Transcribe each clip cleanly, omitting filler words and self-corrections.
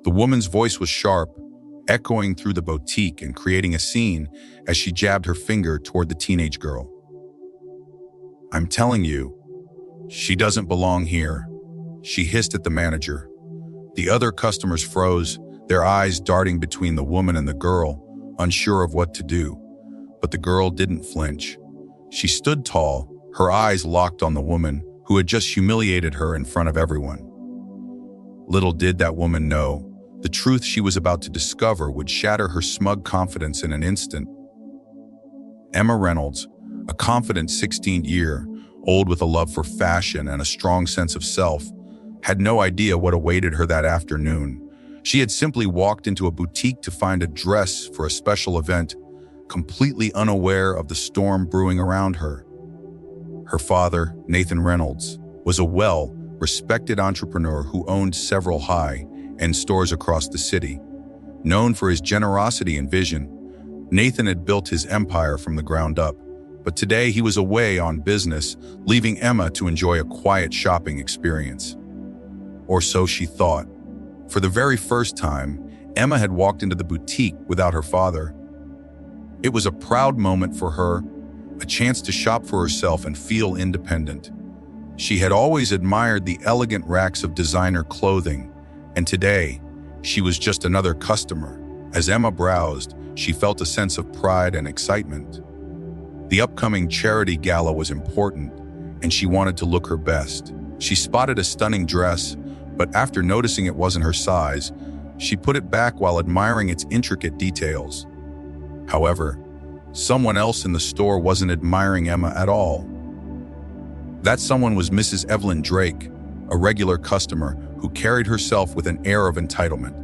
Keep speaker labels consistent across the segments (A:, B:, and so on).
A: The woman's voice was sharp, echoing through the boutique and creating a scene as she jabbed her finger toward the teenage girl. "I'm telling you, she doesn't belong here," she hissed at the manager. The other customers froze, their eyes darting between the woman and the girl, unsure of what to do. But the girl didn't flinch. She stood tall, her eyes locked on the woman who had just humiliated her in front of everyone. Little did that woman know, the truth she was about to discover would shatter her smug confidence in an instant. Emma Reynolds, a confident 16-year-old with a love for fashion and a strong sense of self, had no idea what awaited her that afternoon. She had simply walked into a boutique to find a dress for a special event, completely unaware of the storm brewing around her. Her father, Nathan Reynolds, was a well-respected entrepreneur who owned several high-end stores across the city. Known for his generosity and vision, Nathan had built his empire from the ground up. But today he was away on business, leaving Emma to enjoy a quiet shopping experience. Or so she thought. For the very first time, Emma had walked into the boutique without her father. It was a proud moment for her, a chance to shop for herself and feel independent. She had always admired the elegant racks of designer clothing, and today, she was just another customer. As Emma browsed, she felt a sense of pride and excitement. The upcoming charity gala was important, and she wanted to look her best. She spotted a stunning dress, but after noticing it wasn't her size, she put it back while admiring its intricate details. However, someone else in the store wasn't admiring Emma at all. That someone was Mrs. Evelyn Drake, a regular customer who carried herself with an air of entitlement.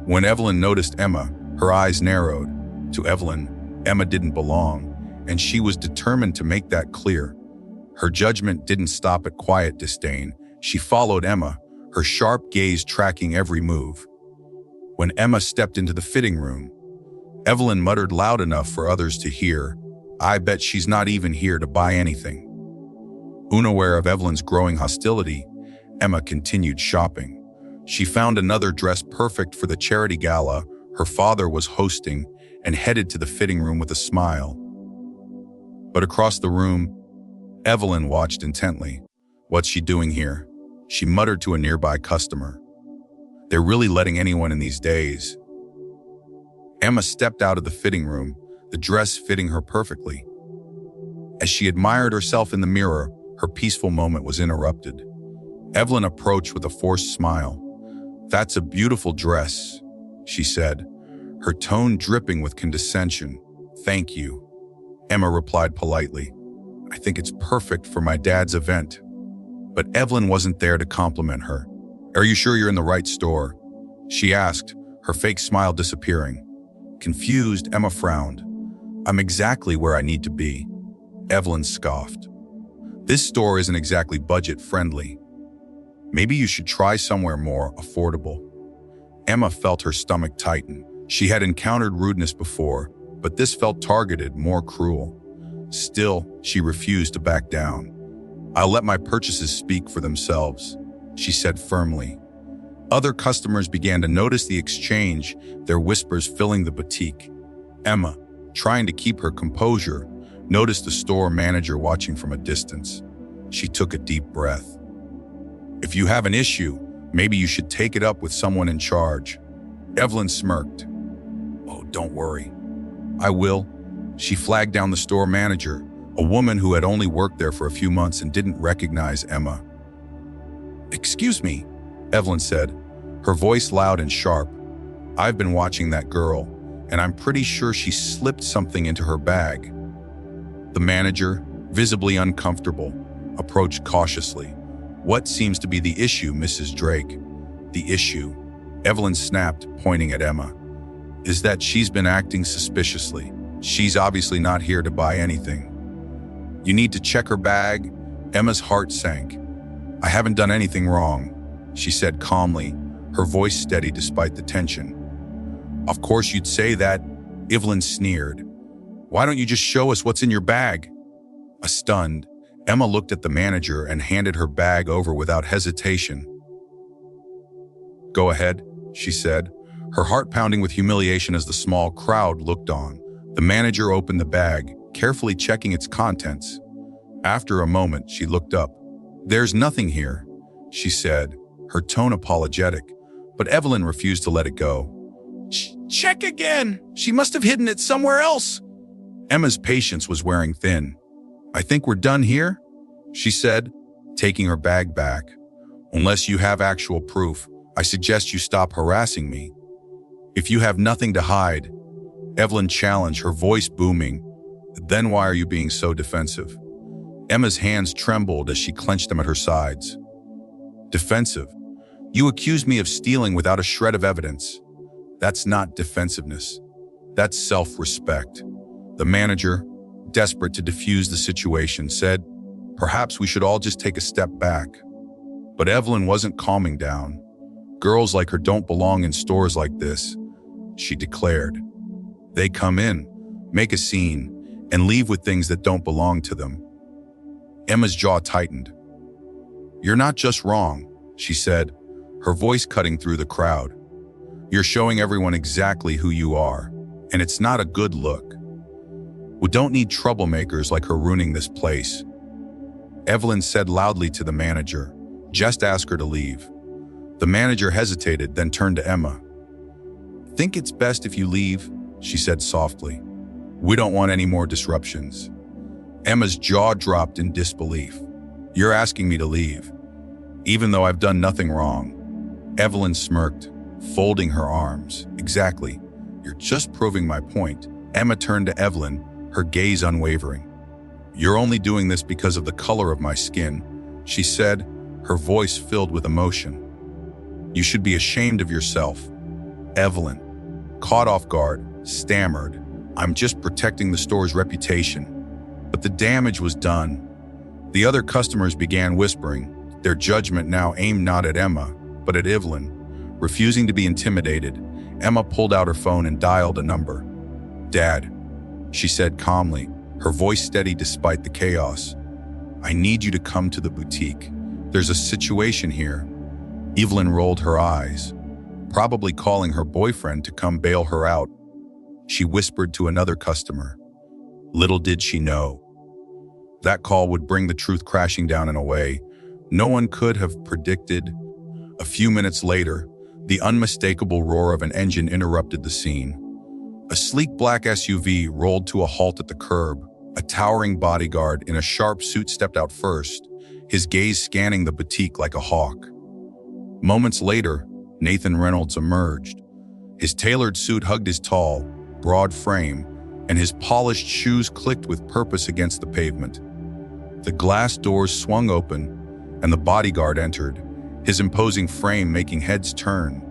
A: When Evelyn noticed Emma, her eyes narrowed. To Evelyn, Emma didn't belong, and she was determined to make that clear. Her judgment didn't stop at quiet disdain. She followed Emma, her sharp gaze tracking every move. When Emma stepped into the fitting room, Evelyn muttered loud enough for others to hear, "I bet she's not even here to buy anything." Unaware of Evelyn's growing hostility, Emma continued shopping. She found another dress perfect for the charity gala her father was hosting and headed to the fitting room with a smile. But across the room, Evelyn watched intently. "What's she doing here?" she muttered to a nearby customer. "They're really letting anyone in these days." Emma stepped out of the fitting room, the dress fitting her perfectly. As she admired herself in the mirror, her peaceful moment was interrupted. Evelyn approached with a forced smile. "That's a beautiful dress," she said, her tone dripping with condescension. "Thank you," Emma replied politely. "I think it's perfect for my dad's event." But Evelyn wasn't there to compliment her. "Are you sure you're in the right store?" she asked, her fake smile disappearing. Confused, Emma frowned. "I'm exactly where I need to be," Evelyn scoffed. "This store isn't exactly budget-friendly. Maybe you should try somewhere more affordable." Emma felt her stomach tighten. She had encountered rudeness before, but this felt targeted, more cruel. Still, she refused to back down. "I'll let my purchases speak for themselves," she said firmly. Other customers began to notice the exchange, their whispers filling the boutique. Emma, trying to keep her composure, noticed the store manager watching from a distance. She took a deep breath. "If you have an issue, maybe you should take it up with someone in charge." Evelyn smirked. "Oh, don't worry. I will." She flagged down the store manager, a woman who had only worked there for a few months and didn't recognize Emma. "Excuse me," Evelyn said, her voice loud and sharp. "I've been watching that girl, and I'm pretty sure she slipped something into her bag." The manager, visibly uncomfortable, approached cautiously. "What seems to be the issue, Mrs. Drake?" "The issue," Evelyn snapped, pointing at Emma, "is that she's been acting suspiciously. She's obviously not here to buy anything." "You need to check her bag." Emma's heart sank. "I haven't done anything wrong," she said calmly, her voice steady despite the tension. "Of course you'd say that," Evelyn sneered. "Why don't you just show us what's in your bag?" Stunned, Emma looked at the manager and handed her bag over without hesitation. "Go ahead," she said, her heart pounding with humiliation as the small crowd looked on. The manager opened the bag, carefully checking its contents. After a moment, she looked up. "There's nothing here," she said, her tone apologetic, but Evelyn refused to let it go. "Check again. She must have hidden it somewhere else." Emma's patience was wearing thin. "I think we're done here," she said, taking her bag back. "Unless you have actual proof, I suggest you stop harassing me." "If you have nothing to hide," Evelyn challenged, her voice booming, "then why are you being so defensive?" Emma's hands trembled as she clenched them at her sides. "Defensive? You accuse me of stealing without a shred of evidence. That's not defensiveness. That's self-respect." The manager, desperate to defuse the situation, said, "Perhaps we should all just take a step back." But Evelyn wasn't calming down. "Girls like her don't belong in stores like this," she declared. "They come in, make a scene, and leave with things that don't belong to them." Emma's jaw tightened. "You're not just wrong," she said, her voice cutting through the crowd. "You're showing everyone exactly who you are, and it's not a good look. We don't need troublemakers like her ruining this place." Evelyn said loudly to the manager, "Just ask her to leave." The manager hesitated, then turned to Emma. "Think it's best if you leave," she said softly. "We don't want any more disruptions." Emma's jaw dropped in disbelief. "You're asking me to leave, even though I've done nothing wrong?" Evelyn smirked, folding her arms. "Exactly. You're just proving my point." Emma turned to Evelyn, her gaze unwavering. "You're only doing this because of the color of my skin," she said, her voice filled with emotion. "You should be ashamed of yourself." Evelyn, caught off guard, stammered, "I'm just protecting the store's reputation." But the damage was done. The other customers began whispering, their judgment now aimed not at Emma, but at Evelyn. Refusing to be intimidated, Emma pulled out her phone and dialed a number. "Dad," she said calmly, her voice steady despite the chaos. "I need you to come to the boutique. There's a situation here." Evelyn rolled her eyes, probably calling her boyfriend to come bail her out. She whispered to another customer. Little did she know, that call would bring the truth crashing down in a way no one could have predicted. A few minutes later, the unmistakable roar of an engine interrupted the scene. A sleek black SUV rolled to a halt at the curb. A towering bodyguard in a sharp suit stepped out first, his gaze scanning the boutique like a hawk. Moments later, Nathan Reynolds emerged. His tailored suit hugged his tall, broad frame, and his polished shoes clicked with purpose against the pavement. The glass doors swung open, and the bodyguard entered, his imposing frame making heads turn.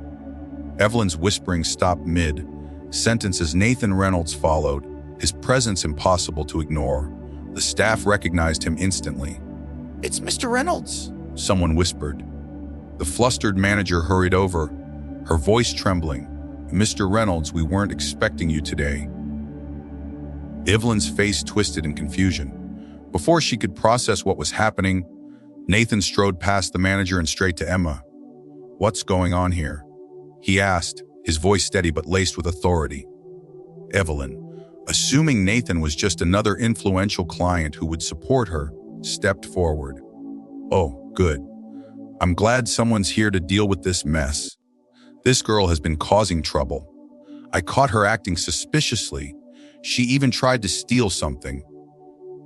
A: Evelyn's whispering stopped mid-sentence as Nathan Reynolds followed, his presence impossible to ignore. The staff recognized him instantly. "It's Mr. Reynolds," someone whispered. The flustered manager hurried over, her voice trembling. "Mr. Reynolds, we weren't expecting you today." Evelyn's face twisted in confusion. Before she could process what was happening, Nathan strode past the manager and straight to Emma. "What's going on here?" he asked, his voice steady but laced with authority. Evelyn, assuming Nathan was just another influential client who would support her, stepped forward. "Oh, good. I'm glad someone's here to deal with this mess. This girl has been causing trouble. I caught her acting suspiciously. She even tried to steal something."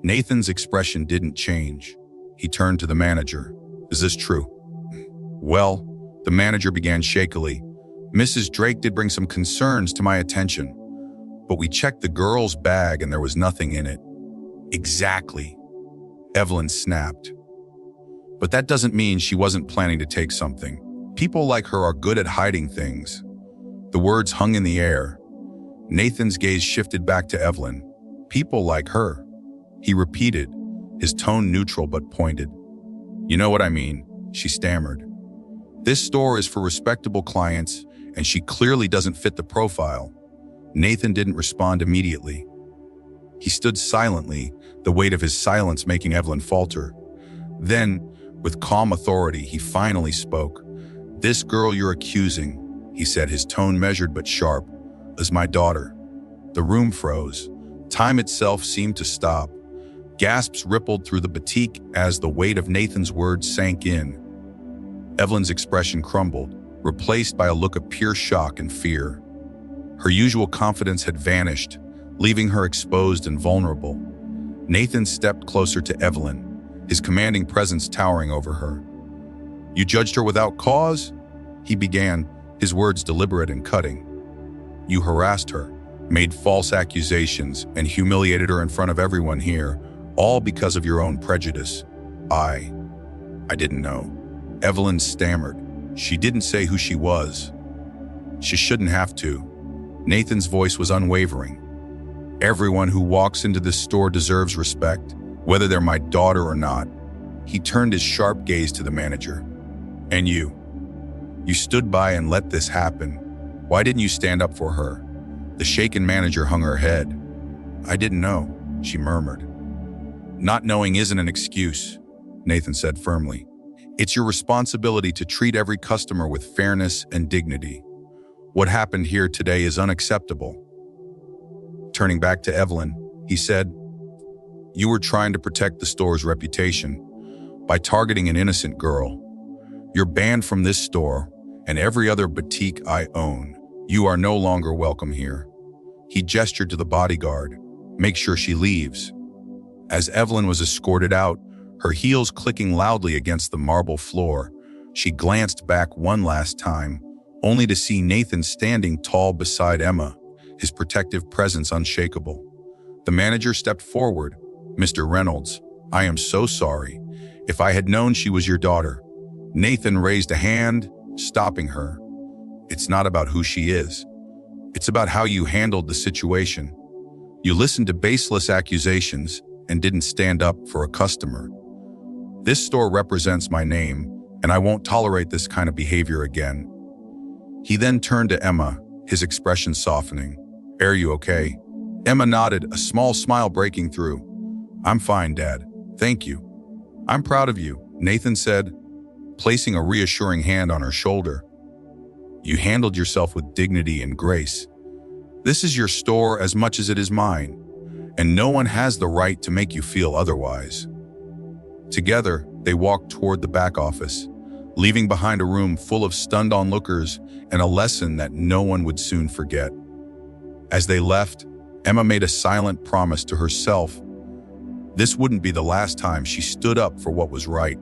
A: Nathan's expression didn't change. He turned to the manager. "Is this true?" "Well," the manager began shakily, "Mrs. Drake did bring some concerns to my attention, but we checked the girl's bag and there was nothing in it." "Exactly," Evelyn snapped. "But that doesn't mean she wasn't planning to take something. People like her are good at hiding things." The words hung in the air. Nathan's gaze shifted back to Evelyn. "People like her," he repeated, his tone neutral but pointed. "You know what I mean," she stammered. "This store is for respectable clients, and she clearly doesn't fit the profile." Nathan didn't respond immediately. He stood silently, the weight of his silence making Evelyn falter. Then, with calm authority, he finally spoke. "This girl you're accusing," he said, his tone measured but sharp. "As my daughter." The room froze. Time itself seemed to stop. Gasps rippled through the boutique as the weight of Nathan's words sank in. Evelyn's expression crumbled, replaced by a look of pure shock and fear. Her usual confidence had vanished, leaving her exposed and vulnerable. Nathan stepped closer to Evelyn, his commanding presence towering over her. "You judged her without cause?" he began, his words deliberate and cutting. "You harassed her, made false accusations, and humiliated her in front of everyone here, all because of your own prejudice. I didn't know." Evelyn stammered. She didn't say who she was. She shouldn't have to. Nathan's voice was unwavering. "Everyone who walks into this store deserves respect, whether they're my daughter or not." He turned his sharp gaze to the manager. "And you? You stood by and let this happen. Why didn't you stand up for her?" The shaken manager hung her head. "I didn't know," she murmured. "Not knowing isn't an excuse," Nathan said firmly. "It's your responsibility to treat every customer with fairness and dignity. What happened here today is unacceptable." Turning back to Evelyn, he said, "You were trying to protect the store's reputation by targeting an innocent girl. You're banned from this store and every other boutique I own. You are no longer welcome here." He gestured to the bodyguard. "Make sure she leaves." As Evelyn was escorted out, her heels clicking loudly against the marble floor, she glanced back one last time, only to see Nathan standing tall beside Emma, his protective presence unshakable. The manager stepped forward. "Mr. Reynolds, I am so sorry. If I had known she was your daughter." Nathan raised a hand, stopping her. "It's not about who she is. It's about how you handled the situation. You listened to baseless accusations and didn't stand up for a customer. This store represents my name, and I won't tolerate this kind of behavior again." He then turned to Emma, his expression softening. "Are you okay?" Emma nodded, a small smile breaking through. "I'm fine, Dad. Thank you." "I'm proud of you," Nathan said, placing a reassuring hand on her shoulder. "You handled yourself with dignity and grace. This is your store as much as it is mine, and no one has the right to make you feel otherwise." Together, they walked toward the back office, leaving behind a room full of stunned onlookers and a lesson that no one would soon forget. As they left, Emma made a silent promise to herself. This wouldn't be the last time she stood up for what was right.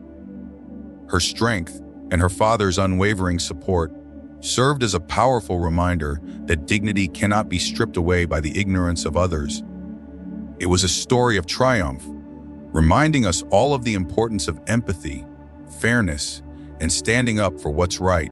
A: Her strength and her father's unwavering support served as a powerful reminder that dignity cannot be stripped away by the ignorance of others. It was a story of triumph, reminding us all of the importance of empathy, fairness, and standing up for what's right.